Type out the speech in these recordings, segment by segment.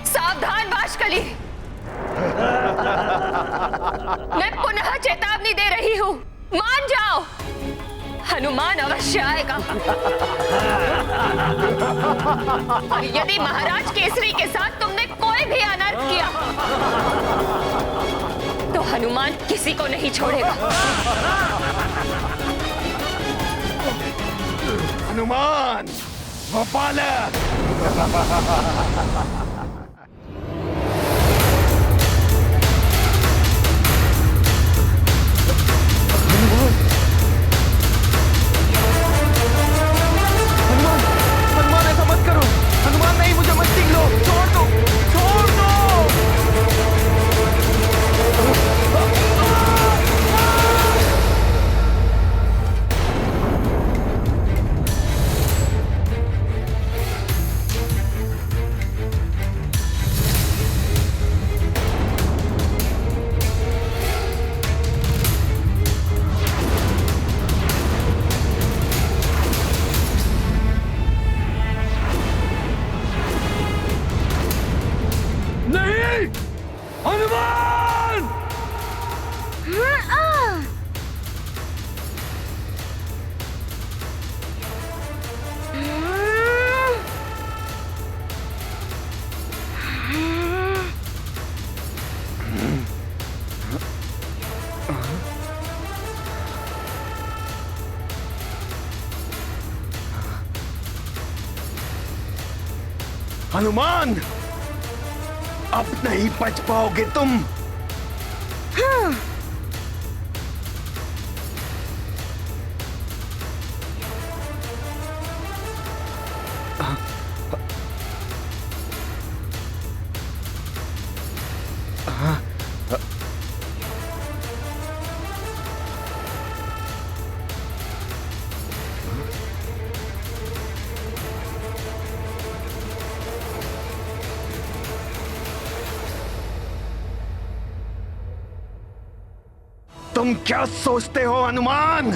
सावधान बाशकली, मैं पुनः चेतावनी दे रही हूँ, मान जाओ, हनुमान अवश्य आएगा। और यदि महाराज केसरी के साथ तुमने कोई भी अनर्थ किया तो हनुमान किसी को नहीं छोड़ेगा। हनुमान वो बालक। हनुमान ऐसा मत करो। हनुमान नहीं, मुझे मत छीन लो, छोड़ दो, छोड़ दो। हनुमान, अब नहीं बच पाओगे तुम। हाँ। तुम क्या सोचते हो हनुमान?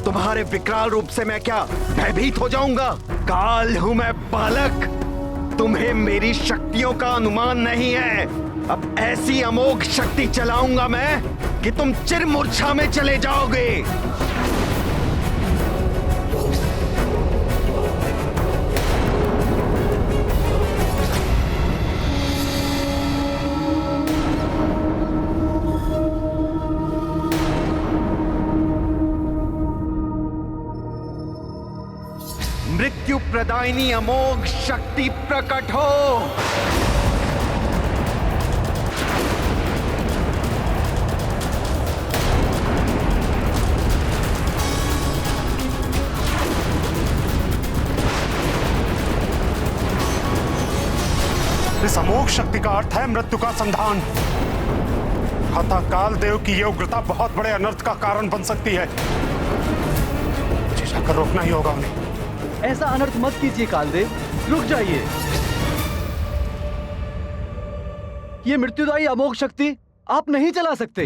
तुम्हारे विकराल रूप से मैं क्या भयभीत हो जाऊंगा? काल हूं मैं बालक। तुम्हें मेरी शक्तियों का अनुमान नहीं है। अब ऐसी अमोघ शक्ति चलाऊंगा मैं कि तुम चिरमूर्छा में चले जाओगे। मृत्यु प्रदायिनी अमोघ शक्ति प्रकट हो। इस अमोघ शक्ति का अर्थ है मृत्यु का संधान। अतः काल देव की यह उग्रता बहुत बड़े अनर्थ का कारण बन सकती है। मुझे जाकर रोकना ही होगा उन्हें। ऐसा अनर्थ मत कीजिए कालदेव, रुक जाइए। ये मृत्युदायी अमोघ शक्ति आप नहीं चला सकते।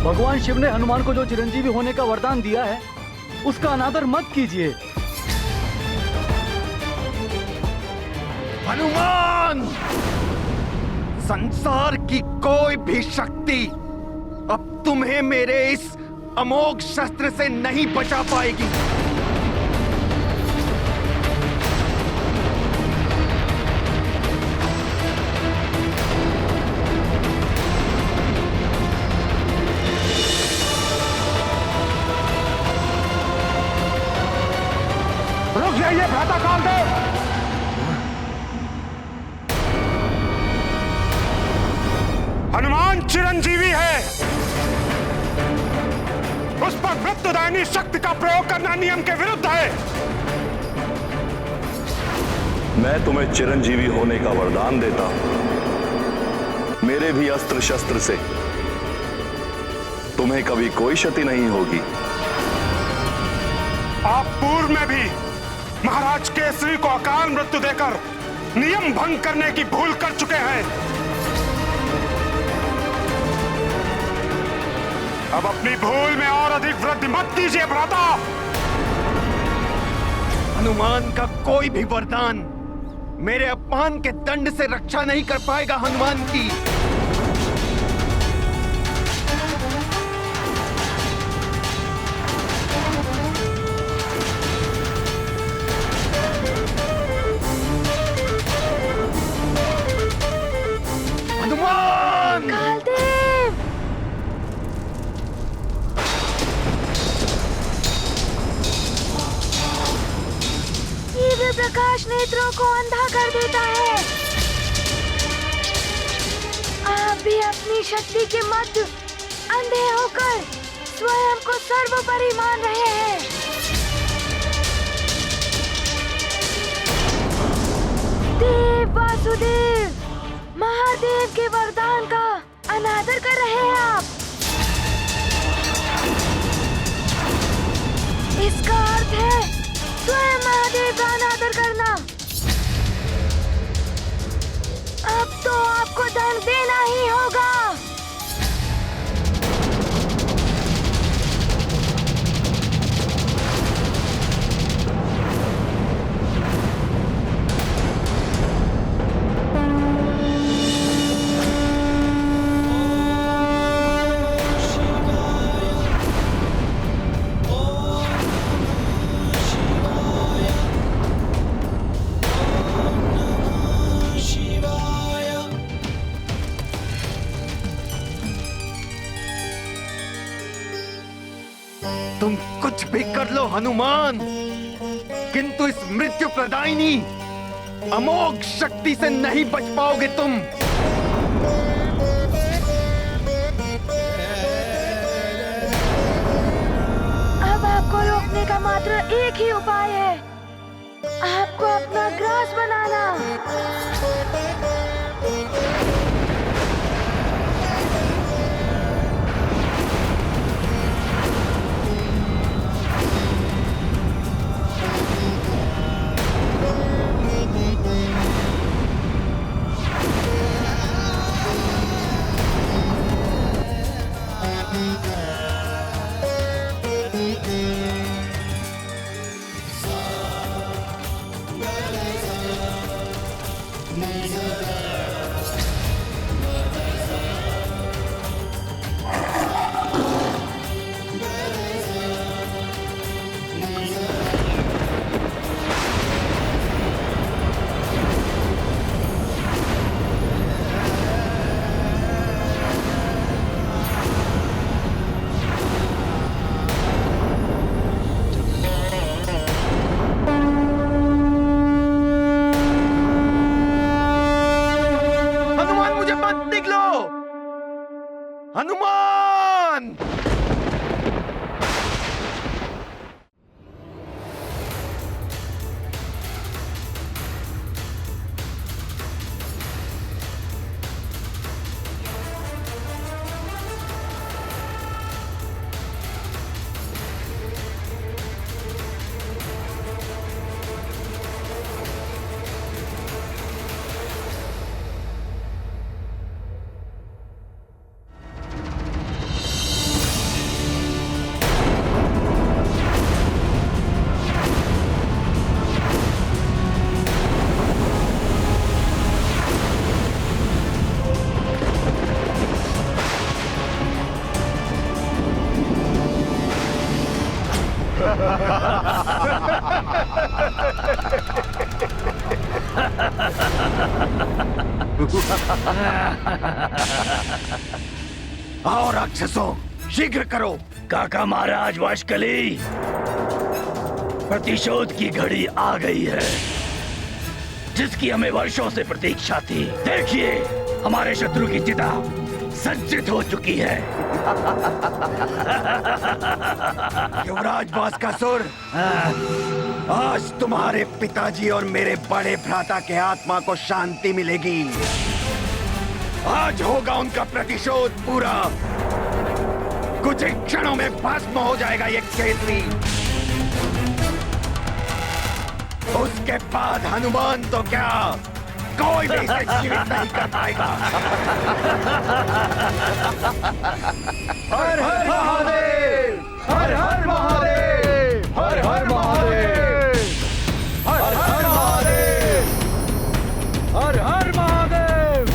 भगवान शिव ने हनुमान को जो चिरंजीवी होने का वरदान दिया है, उसका अनादर मत कीजिए। हनुमान, संसार की कोई भी शक्ति अब तुम्हें मेरे इस अमोघ शस्त्र से नहीं बचा पाएगी। रुक जाइए भ्राता कालदेव। हनुमान चिरंजीवी है, उस पर मृत्युदायिनी शक्ति का प्रयोग करना नियम के विरुद्ध है। मैं तुम्हें चिरंजीवी होने का वरदान देता हूं। मेरे भी अस्त्र शस्त्र से तुम्हें कभी कोई क्षति नहीं होगी। आप पूर्व में भी महाराज केसरी को अकाल मृत्यु देकर नियम भंग करने की भूल कर चुके हैं। अब अपनी भूल में और अधिक वृद्धि मत कीजिए भ्राता। हनुमान का कोई भी वरदान मेरे अपमान के दंड से रक्षा नहीं कर पाएगा हनुमान की। हनुमान! कालदेव! दिव्य प्रकाश नेत्रों को अंधा कर देता है। आप भी अपनी शक्ति के मध्य अंधे होकर स्वयं को सर्वोपरि मान रहे हैं। देव वासुदेव, महादेव के वरदान का अनादर कर रहे हैं आप। इसका अर्थ है स्वयं महादेव का अनादर करना। अब तो आपको दंड देना ही होगा। तुम कुछ भी कर लो हनुमान, किंतु इस मृत्यु प्रदायिनी अमोघ शक्ति से नहीं बच पाओगे तुम। अब आपको रोकने का मात्र एक ही उपाय है, आपको अपना ग्रास बनाना। हनुमान! आओ राक्षसों, शीघ्र करो। काका महाराज वाशकली, प्रतिशोध की घड़ी आ गई है, जिसकी हमें वर्षों से प्रतीक्षा थी। देखिए, हमारे शत्रु की चिता सज्जित हो चुकी है। युवराज बास्कासुर, आज तुम्हारे पिताजी और मेरे बड़े भ्राता के आत्मा को शांति मिलेगी। आज होगा उनका प्रतिशोध पूरा। कुछ ही क्षणों में भस्म हो जाएगा ये केसरी। उसके बाद हनुमान तो क्या, कोई भी इसे जीवित नहीं कर पाएगा। हर हर महादेव, हर हर महादेव, हर हर महादेव, हर हर महादेव, हर हर महादेव,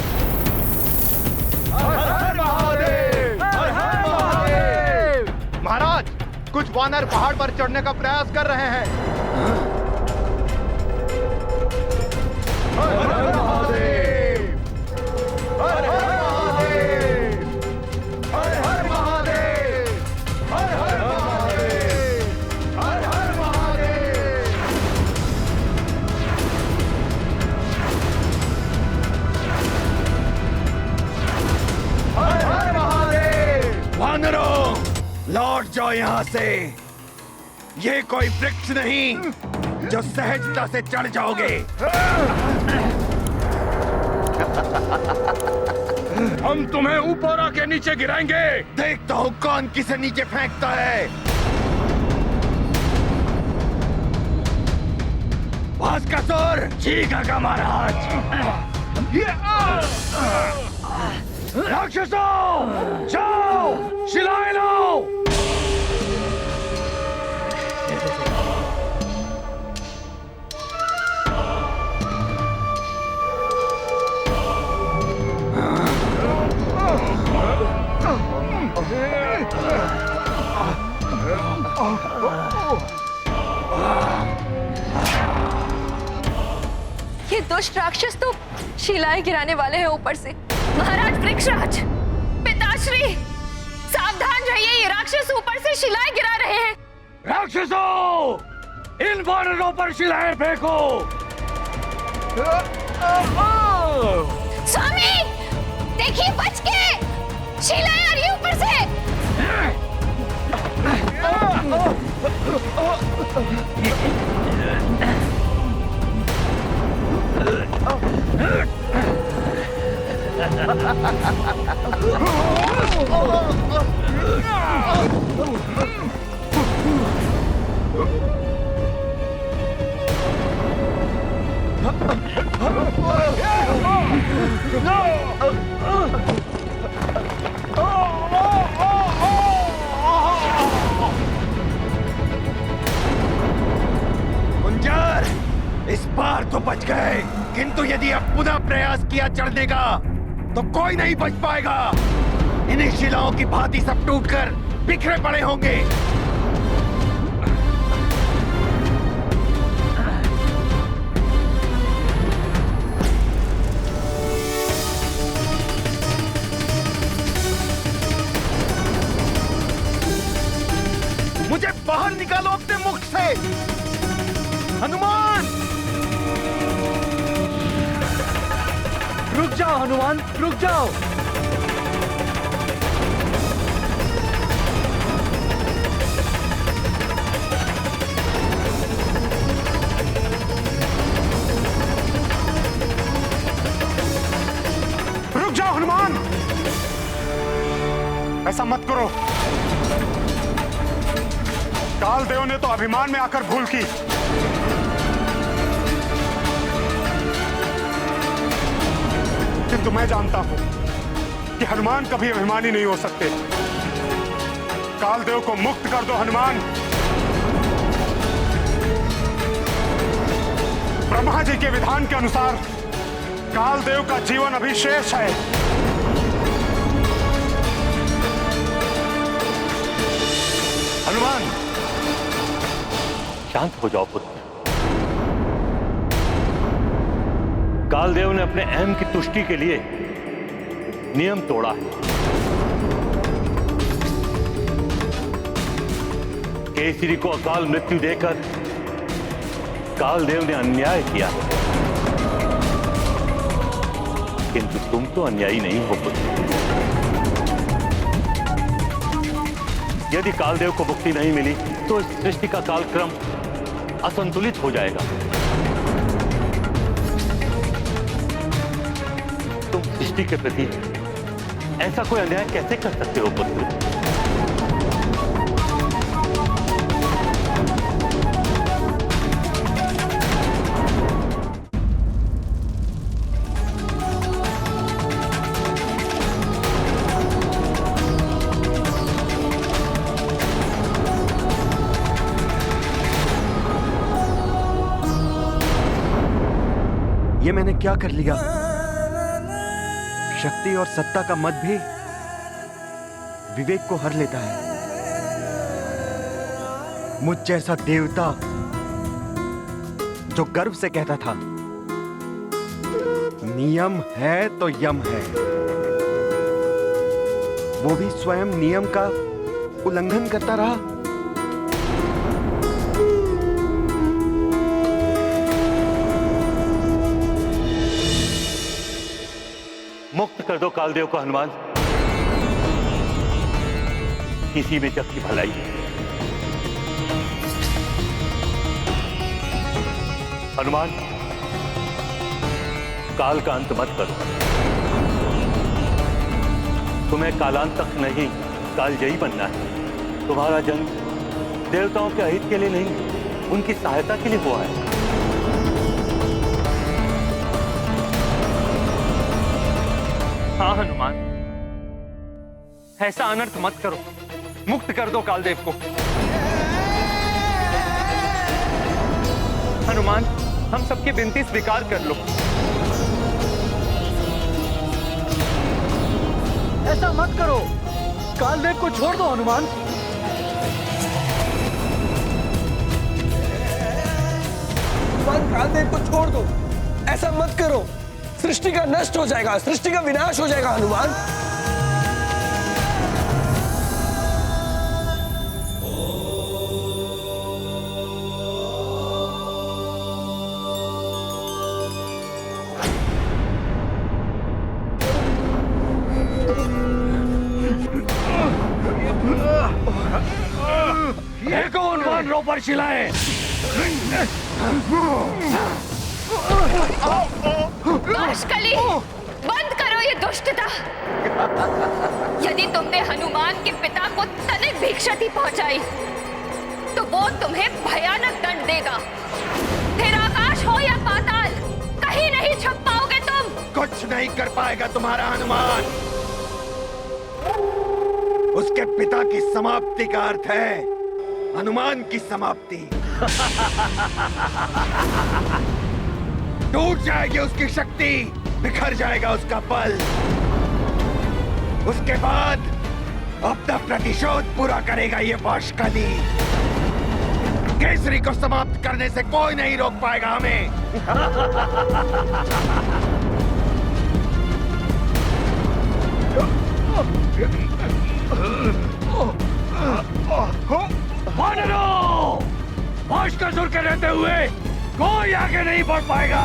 हर हर महादेव, हर हर महादेव। महाराज, कुछ वानर पहाड़ पर चढ़ने का प्रयास कर रहे हैं। हर हर महादेव, हर हर महादेव, हर हर महादेव, हर हर महादेव, हर हर महादेव। हर हर महादेव। वानरों, लौट जाओ यहाँ से। ये कोई वृक्ष नहीं जो सहजता से चढ़ जाओगे। हम तुम्हें ऊपर आके नीचे गिराएंगे। देखता हूँ कौन किसे नीचे फेंकता है। भास्कर, ठीक है महाराज। राक्षसों, जाओ शिलाएं लो। ये दुष्ट राक्षस तो शिलाएं गिराने वाले हैं ऊपर से। महाराज वृक्षराज, पिताश्री, सावधान रहिए, ये राक्षस ऊपर से शिलाएं गिरा रहे हैं। राक्षसों, इन वानरों पर शिलाएं फेंको। स्वामी, देखिए बच के, शिलाएं आ रही है ऊपर से। गुंजर, इस बार तो बच गए, किंतु यदि अब पुनः प्रयास किया चढ़ने का तो कोई नहीं बच पाएगा। इन्हीं शिलाओं की भांति सब टूटकर बिखरे पड़े होंगे। मुझे बाहर निकालो अपने मुख से। हनुमान, रुक जाओ हनुमान, रुक जाओ। रुक जाओ हनुमान, ऐसा मत करो। कालदेव ने तो अभिमान में आकर भूल की। किंतु मैं जानता हूं कि हनुमान कभी अभिमानी नहीं हो सकते। कालदेव को मुक्त कर दो हनुमान। ब्रह्मा जी के विधान के अनुसार कालदेव का जीवन अभी शेष है। हनुमान, शांत हो जाओ पुत्र। कालदेव ने अपने अहम की तुष्टि के लिए नियम तोड़ा है। केसरी को अकाल मृत्यु देकर कालदेव ने अन्याय किया, किंतु तुम तो अन्यायी नहीं हो पुत्र। यदि कालदेव को मुक्ति नहीं मिली तो इस सृष्टि का कालक्रम असंतुलित हो जाएगा। तुम सृष्टि के प्रति ऐसा कोई अन्याय कैसे कर सकते हो पुत्र? ये मैंने क्या कर लिया? शक्ति और सत्ता का मत भी विवेक को हर लेता है। मुझ जैसा देवता जो गर्व से कहता था नियम है तो यम है, वो भी स्वयं नियम का उल्लंघन करता रहा। मुक्त कर दो कालदेव को हनुमान। इसी में जग की भलाई है। हनुमान, काल का अंत मत करो। तुम्हें कालांतक नहीं, कालजयी बनना है। तुम्हारा जन्म देवताओं के अहित के लिए नहीं, उनकी सहायता के लिए हुआ है। हाँ हनुमान, ऐसा अनर्थ मत करो, मुक्त कर दो कालदेव को। हनुमान, हम सबकी विनती स्वीकार कर लो। ऐसा मत करो, कालदेव को छोड़ दो हनुमान। कालदेव को छोड़ दो, ऐसा मत करो। सृष्टि का नष्ट हो जाएगा, सृष्टि का विनाश हो जाएगा हनुमान। देखो हनुमान रो पर शिलाएं। बाष्कली, बंद करो ये दुष्टता। यदि तुमने हनुमान के पिता को तनिक भी क्षति पहुंचाई तो वो तुम्हें भयानक दंड देगा। फिर आकाश हो या पाताल, कहीं नहीं छुप पाओगे तुम। कुछ नहीं कर पाएगा तुम्हारा हनुमान। उसके पिता की समाप्ति का अर्थ है हनुमान की समाप्ति। टूट जाएगी उसकी शक्ति, बिखर जाएगा उसका बल। उसके बाद अपना प्रतिशोध पूरा करेगा ये बाष्कली। केसरी को समाप्त करने से कोई नहीं रोक पाएगा हमें। वानरों, बाष्कसुर के रहते हुए कोई आगे नहीं बढ़ पाएगा।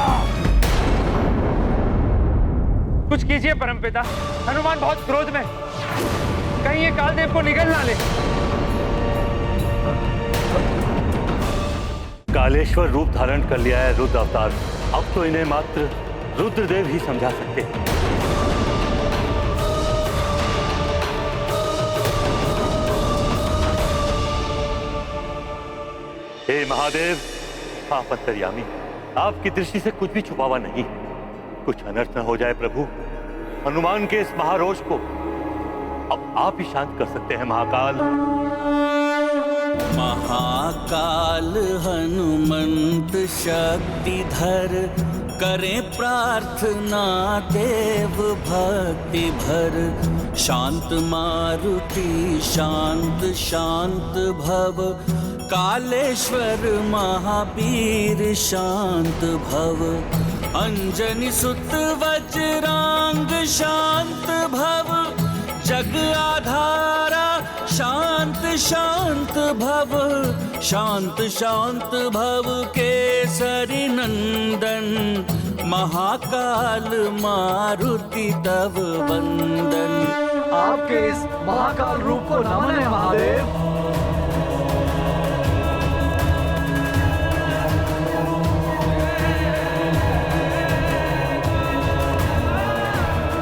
कुछ कीजिए परमपिता, हनुमान बहुत क्रोध में, कहीं ये कालदेव को निगल ना ले। कालेश्वर रूप धारण कर लिया है रुद्र अवतार। अब तो इन्हें मात्र रुद्रदेव ही समझा सकते हैं। हे महादेव, आप अंतर्यामी, आपकी दृष्टि से कुछ भी छुपावा नहीं। कुछ अनर्थ न हो जाए प्रभु। हनुमान के इस महारोष को अब आप ही शांत कर सकते हैं महाकाल। महाकाल हनुमंत शक्तिधर, करें प्रार्थना देव भक्ति भर। शांत मारुति शांत शांत भव, कालेश्वर महावीर शांत भव। अंजनी सुत वज्रांग शांत भव, जग आधारा शांत शांत भव। शांत शांत भव केसरी नंदन, महाकाल मारुति तव वंदन। आपके इस महाकाल रूप को नमन है महादेव।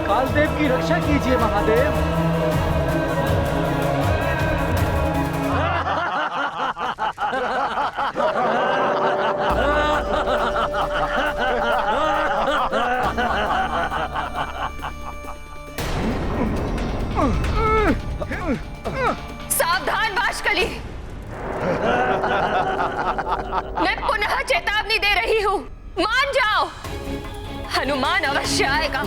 कालदेव की रक्षा कीजिए महादेव। सावधान बाष्कली, मैं पुनः चेतावनी दे रही हूँ, मान जाओ। हनुमान अवश्य आएगा।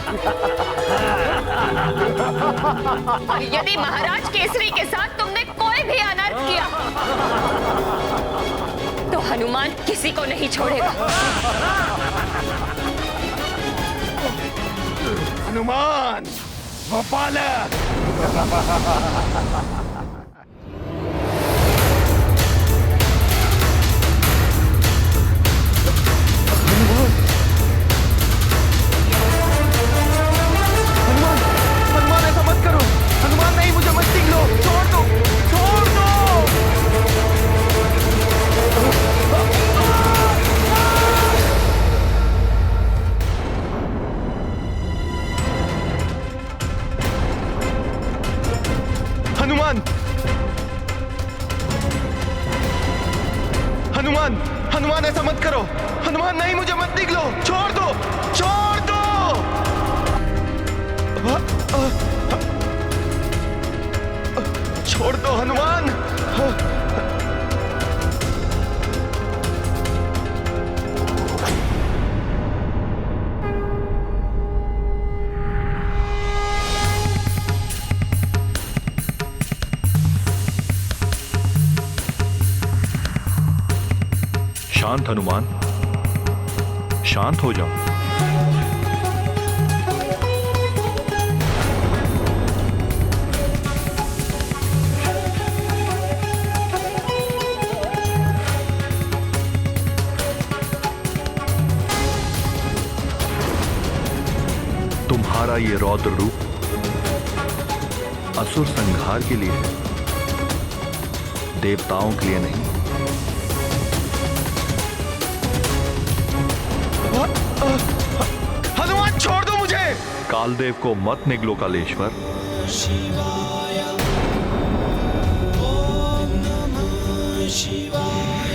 और यदि महाराज केसरी के साथ तुमने कोई भी अनर्थ किया तो हनुमान किसी को नहीं छोड़ेगा। हनुमान वो बालक। हनुमान ऐसा मत करो। हनुमान नहीं, मुझे मत निकलो, छोड़ दो, छोड़ दो। हनुमान, हनुमान, हनुमान ऐसा मत करो। हनुमान नहीं, मुझे मत निकलो, छोड़ दो, छोड़ दो। छोड़ दो हनुमान। शांत हनुमान, शांत हो जाओ। तुम्हारा ये रौद्र रूप असुर संहार के लिए है, देवताओं के लिए नहीं। हनुमान छोड़ दो मुझे। कालदेव को मत निगलो कालेश्वर। शिवाय ओम नमः शिवाय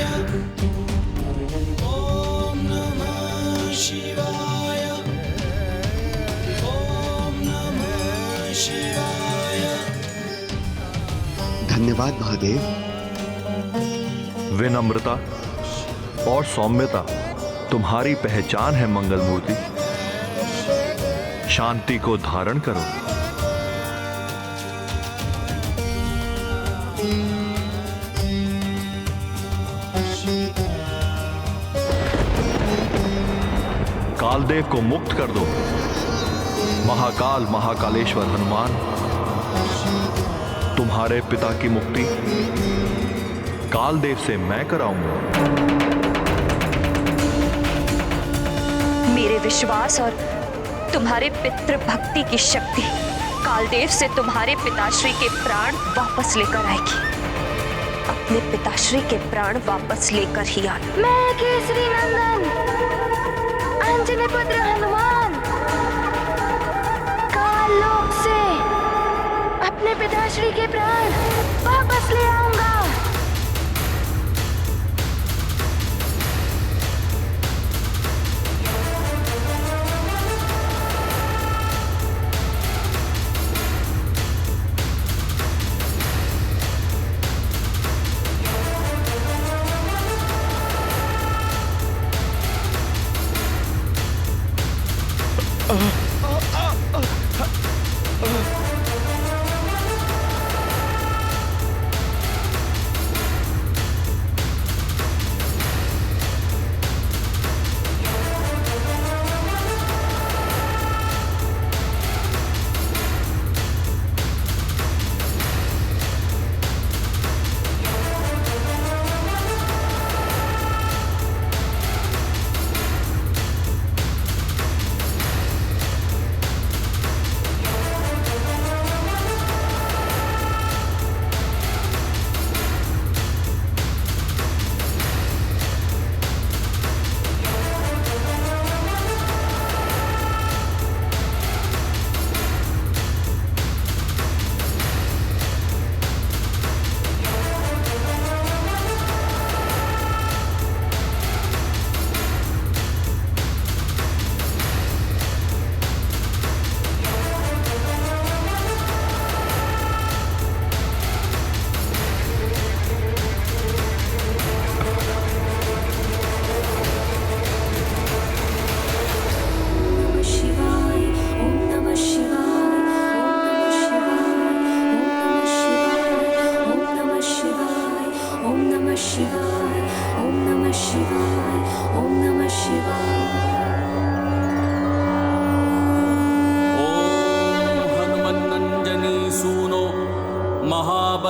ओम नमः शिवाय ओम नमः शिवाय। धन्यवाद महादेव। विनम्रता और सौम्यता तुम्हारी पहचान है मंगल मूर्ति। शांति को धारण करो। कालदेव को मुक्त कर दो। महाकाल महाकालेश्वर हनुमान, तुम्हारे पिता की मुक्ति कालदेव से मैं कराऊंगा। मेरे विश्वास और तुम्हारे पितृ भक्ति की शक्ति कालदेव से तुम्हारे पिताश्री के प्राण वापस लेकर आएगी। अपने पिताश्री के प्राण वापस लेकर ही आना। मैं केसरी नंदन अंजनी पुत्र हनुमान काललोक से अपने पिताश्री के प्राण वापस ले आऊंगा।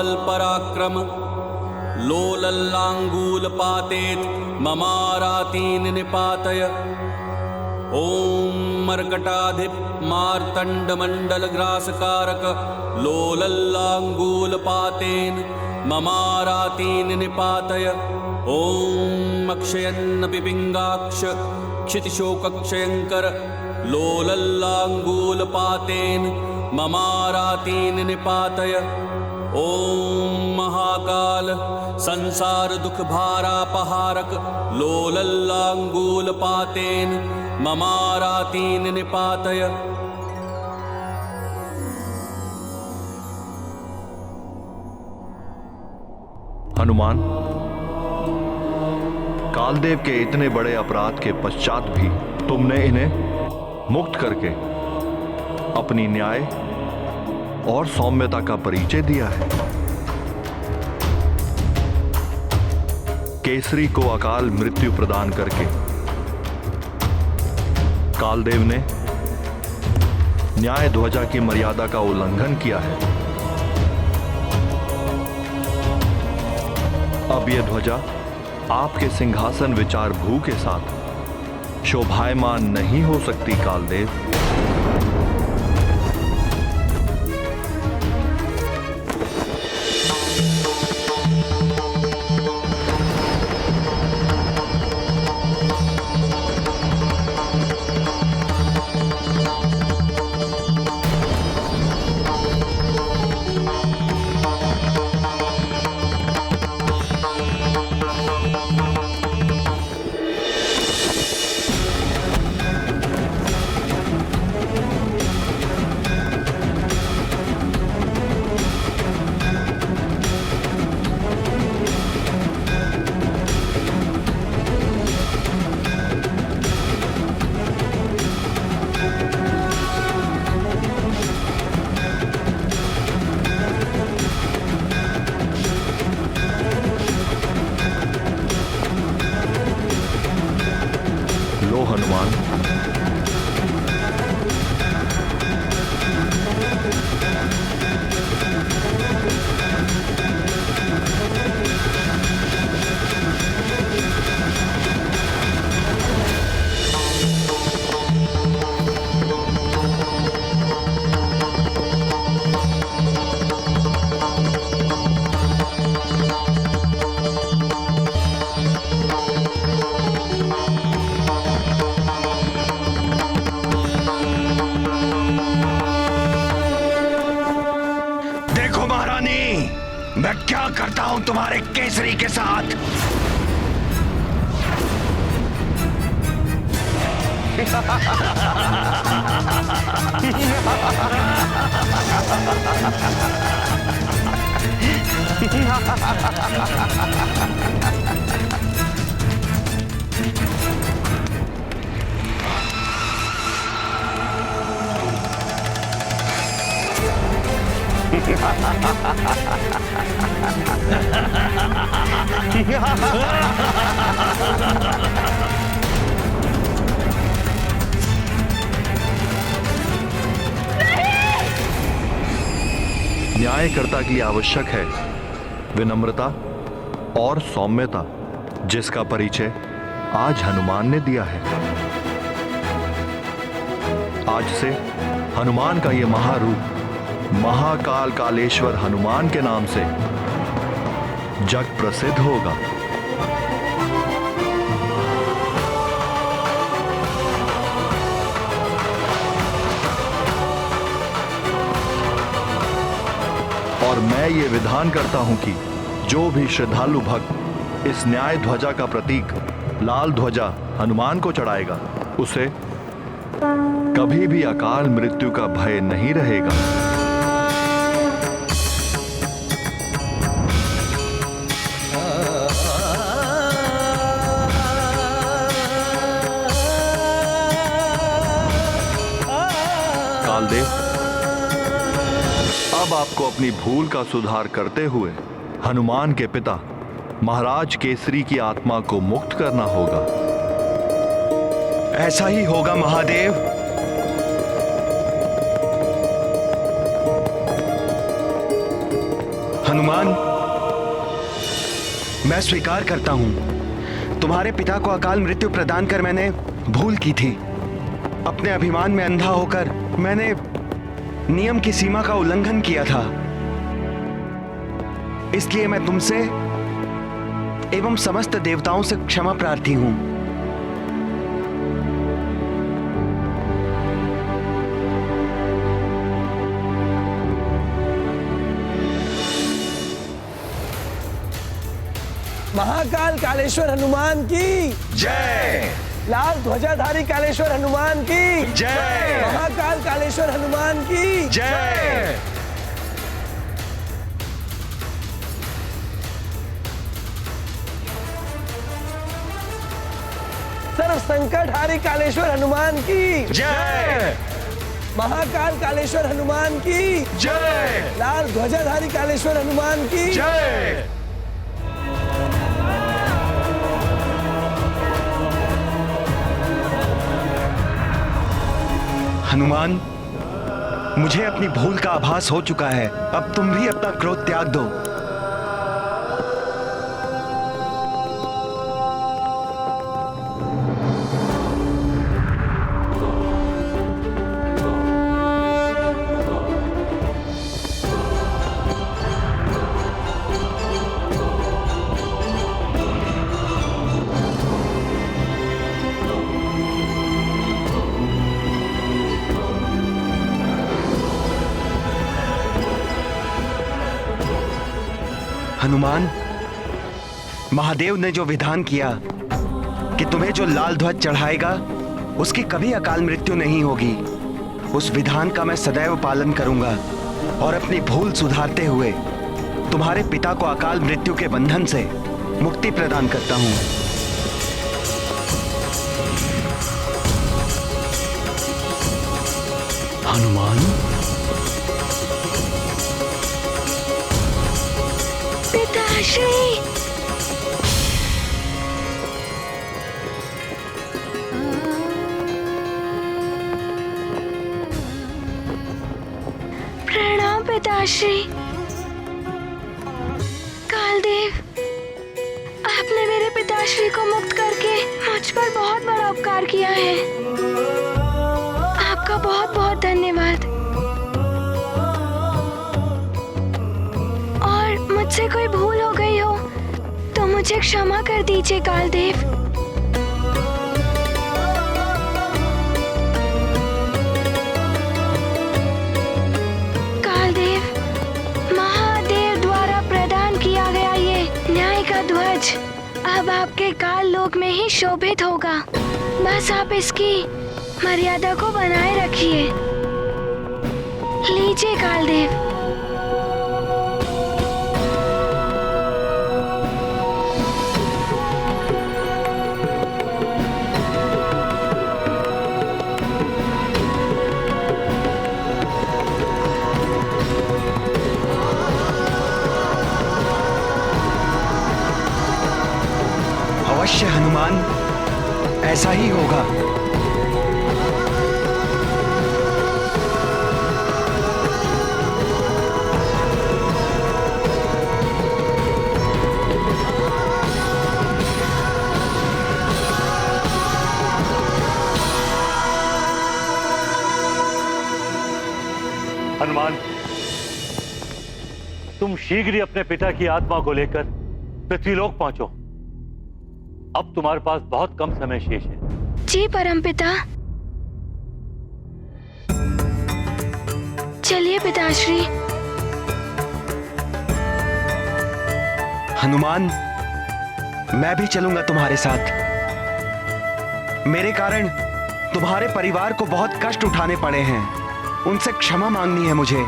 महाकाल पराक्रम लोलल्लाङ्गूलपातेत ममारातीन निपातय। ओम मर्कटाधिप मार्तंड ग्रासकारक लोलल्लाङ्गूलपातेन ममारातीन निपातय। ओम अक्षयन्न पिपिंगाक्ष क्षितिशोकक्षयंकर लोलल्लाङ्गूलपातेन ममारातीन निपातय। ओम महाकाल संसार दुख भारापहारक लोलल्लाङ्गूलपातेन ममारातीन निपातय। हनुमान, कालदेव के इतने बड़े अपराध के पश्चात भी तुमने इन्हें मुक्त करके अपनी न्याय और सौम्यता का परिचय दिया है। केसरी को अकाल मृत्यु प्रदान करके कालदेव ने न्याय ध्वजा की मर्यादा का उल्लंघन किया है। अब यह ध्वजा आपके सिंहासन विचार भू के साथ शोभायमान नहीं हो सकती कालदेव। हनुमान, मैं क्या करता हूं तुम्हारे केसरी के साथ। न्यायकर्ता की आवश्यक है विनम्रता और सौम्यता, जिसका परिचय आज हनुमान ने दिया है। आज से हनुमान का यह महारूप महाकाल कालेश्वर हनुमान के नाम से जग प्रसिद्ध होगा। और मैं ये विधान करता हूं कि जो भी श्रद्धालु भक्त इस न्याय ध्वजा का प्रतीक लाल ध्वजा हनुमान को चढ़ाएगा, उसे कभी भी अकाल मृत्यु का भय नहीं रहेगा। कालदेव, अब आपको अपनी भूल का सुधार करते हुए हनुमान के पिता महाराज केसरी की आत्मा को मुक्त करना होगा। ऐसा ही होगा महादेव। हनुमान, मैं स्वीकार करता हूं, तुम्हारे पिता को अकाल मृत्यु प्रदान कर मैंने भूल की थी। अपने अभिमान में अंधा होकर मैंने नियम की सीमा का उल्लंघन किया था। इसलिए मैं तुमसे एवं समस्त देवताओं से क्षमा प्रार्थी हूं। महाकाल कालेश्वर हनुमान की जय। लाल ध्वजाधारी कालेश्वर हनुमान की जय। महाकाल कालेश्वर हनुमान की जय। सर्व संकटहारी कालेश्वर हनुमान की जय। महाकाल कालेश्वर हनुमान की जय। लाल ध्वजाधारी कालेश्वर हनुमान की जय। हनुमान, मुझे अपनी भूल का आभास हो चुका है। अब तुम भी अपना क्रोध त्याग दो। हनुमान, महादेव ने जो विधान किया कि तुम्हें जो लाल ध्वज चढ़ाएगा उसकी कभी अकाल मृत्यु नहीं होगी, उस विधान का मैं सदैव पालन करूंगा और अपनी भूल सुधारते हुए तुम्हारे पिता को अकाल मृत्यु के बंधन से मुक्ति प्रदान करता हूं। हनुमान, पिताश्री, प्रणाम पिताश्री। कालदेव, आपने मेरे पिताश्री को मुक्त करके मुझ पर बहुत बड़ा उपकार किया है। आपका बहुत बहुत धन्यवाद। और मुझसे कोई भूल हो गई हो तो मुझे क्षमा कर दीजिए कालदेव। अब आपके काल लोक में ही शोभित होगा। बस आप इसकी मर्यादा को बनाए रखिए। लीजिए कालदेव। अवश्य हनुमान, ऐसा ही होगा। हनुमान, तुम शीघ्र ही अपने पिता की आत्मा को लेकर पृथ्वीलोक पहुंचो। अब तुम्हारे पास बहुत कम समय शेष है। जी परमपिता। चलिए पिताश्री। हनुमान, मैं भी चलूंगा तुम्हारे साथ। मेरे कारण तुम्हारे परिवार को बहुत कष्ट उठाने पड़े हैं, उनसे क्षमा मांगनी है मुझे।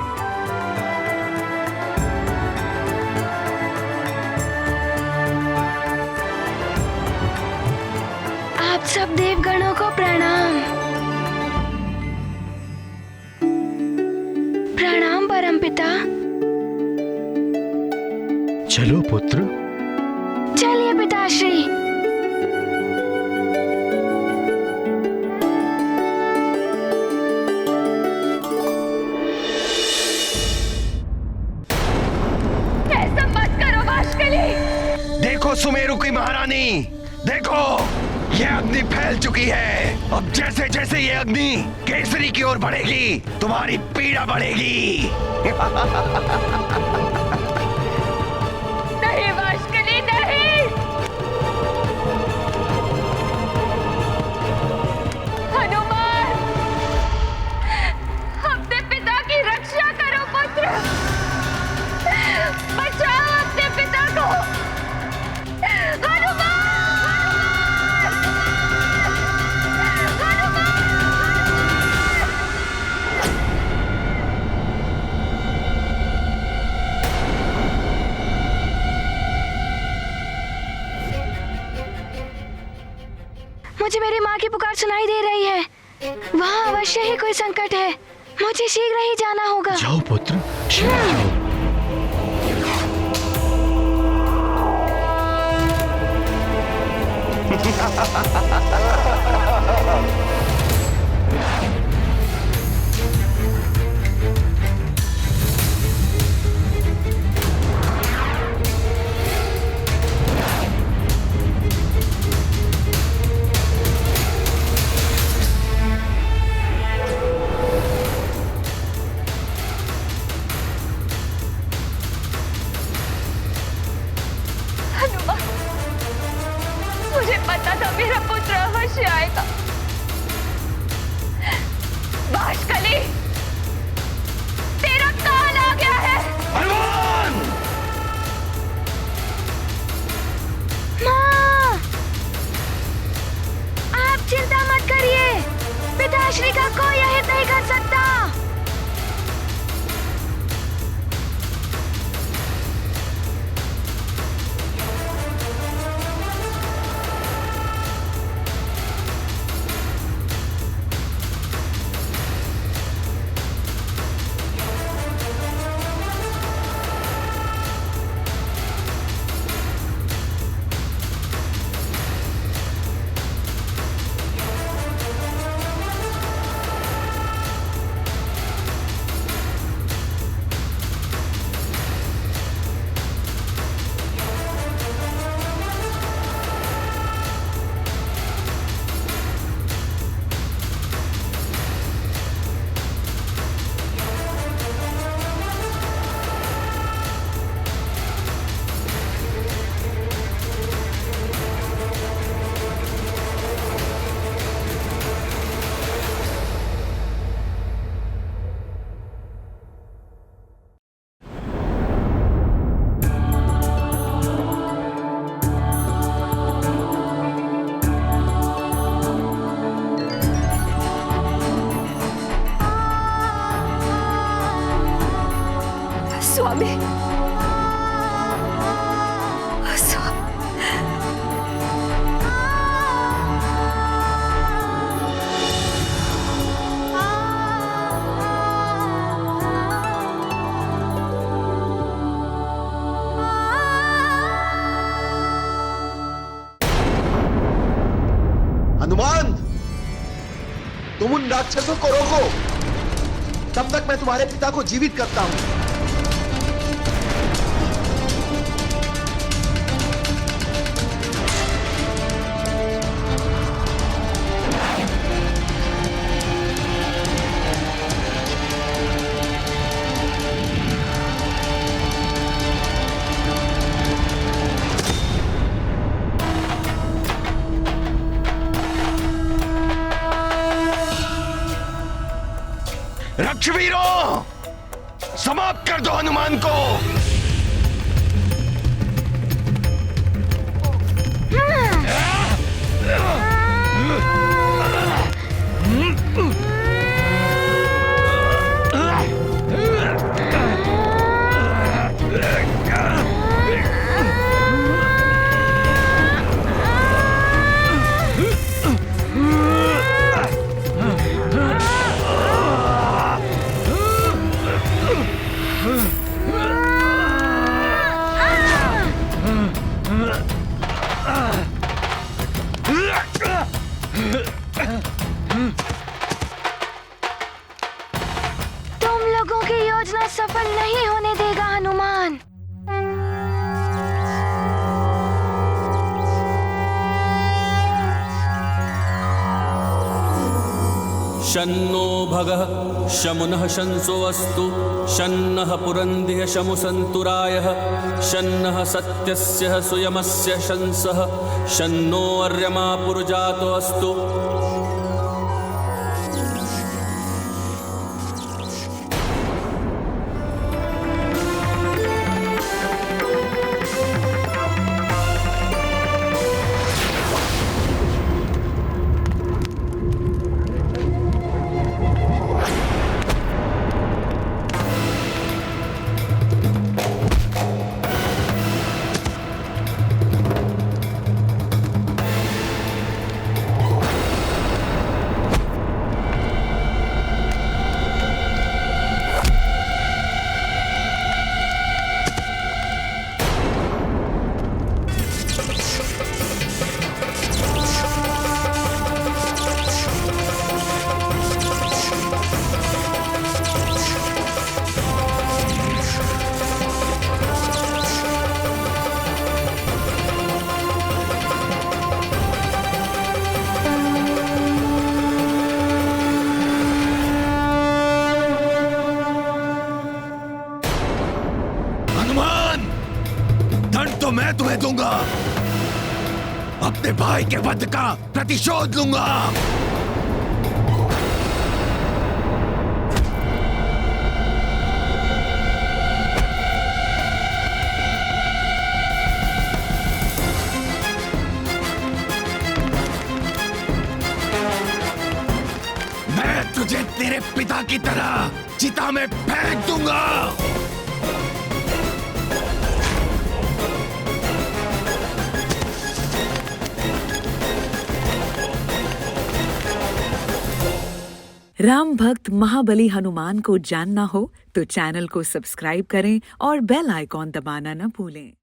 सब देवगणों को प्रणाम। प्रणाम परमपिता। चलो पुत्र। चलिए पिताश्री। जाओगी महारानी। देखो ये अग्नि फैल चुकी है। अब जैसे जैसे ये अग्नि केसरी की ओर बढ़ेगी तुम्हारी पीड़ा बढ़ेगी। नहीं वाशकली नहीं। हनुमान अपने पिता की रक्षा करो पुत्र। बचाओ अपने पिता को। हनुमान! मुझे मेरी माँ की पुकार सुनाई दे रही है। वहाँ अवश्य ही कोई संकट है। मुझे शीघ्र ही जाना होगा। जाओ पुत्र, शीघ्र जाओ। हनुमान, मुझे पता था मेरा पुत्र अवश्य आएगा। बाशकली, तेरा काल आ गया है। हनुमान! माँ, आप चिंता मत करिए। पिताश्री का कोई अहित नहीं कर सकता। स्वामी, हनुमान, तुम उन राक्षसों को रोको। तब तक मैं तुम्हारे पिता को जीवित करता हूं। रक्षवीरों, समाप्त कर दो हनुमान को। तुम लोगों की योजना सफल नहीं होने देगा हनुमान। शन्नो भगः शमुनः शंसो अस्तु शन्नः पुरंदिः शमु सन्तुरायः शन्नः सत्यस्य सुयमस्य शंसः शन्नो अर्यमा पुरुजातो अस्तु। दंड तो मैं तुम्हें दूंगा, अपने भाई के वध का प्रतिशोध लूंगा। मैं तुझे तेरे पिता की तरह चिता में फेंक दूंगा। राम भक्त महाबली हनुमान को जानना हो तो चैनल को सब्सक्राइब करें और बेल आइकॉन दबाना न भूलें।